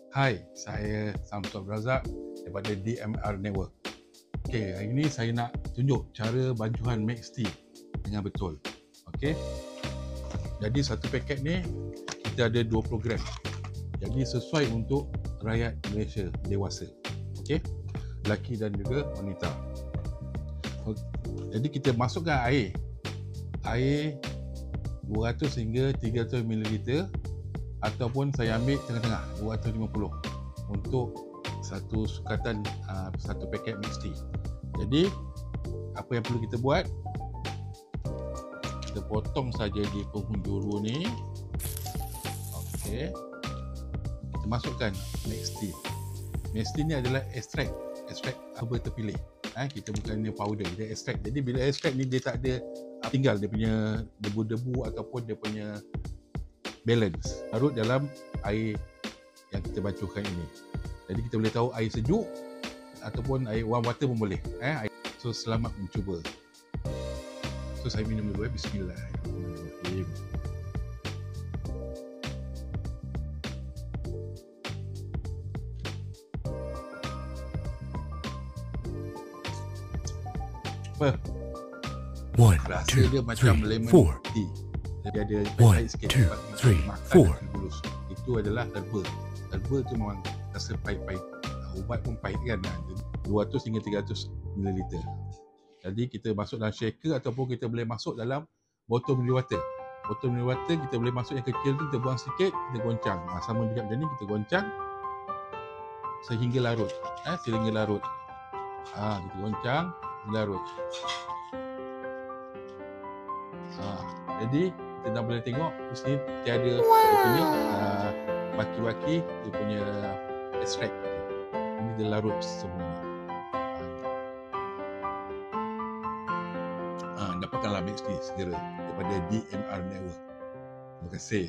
Hai, saya Samsul Razak daripada DMR Network. Okey, hari ini saya nak tunjuk cara bancuhan MaxT dengan betul. Okey. Jadi satu paket ni kita ada 2 program. Jadi sesuai untuk rakyat Malaysia dewasa. Okey. Lelaki dan juga wanita. Jadi kita masukkan air 200 hingga 300 ml ataupun saya ambil tengah-tengah 250 untuk satu sukatan satu paket MaxT. Jadi apa yang perlu kita buat, kita potong saja di penghujung ni. Okey, kita masukkan MaxT. MaxT ni adalah ekstrak herba terpilih. Kita bukannya powder, dia ekstrak. Jadi bila ekstrak ni dia tak ada tinggal dia punya debu-debu ataupun dia punya balance. Larut dalam air yang kita bancuhkan ini. Jadi kita boleh tahu air sejuk ataupun air warm water pun boleh. So selamat mencuba. So saya minum dulu. Bismillahirrahmanirrahim. Apa? Rasa dia macam lemon tea. Dia ada pahit sikit. 1, 2, 3, 4. Itu adalah herba. Herba tu memang rasa pahit-pahit. Ubat pun pahit kan. 200 hingga 300 ml. Jadi kita masuk dalam shaker ataupun kita boleh masuk dalam botol mineral water. Botol mineral water kita boleh masuk yang kecil tu, kita buang sikit, kita goncang. Sama juga macam ni, kita goncang sehingga larut. Sehingga larut. Kita goncang sehingga larut. Jadi kita dah boleh tengok di sini tiada dia punya baki-baki, dia punya ekstrak. Ini dia larut semua. Dapatkanlah MaxT segera daripada DMR Network. Terima kasih.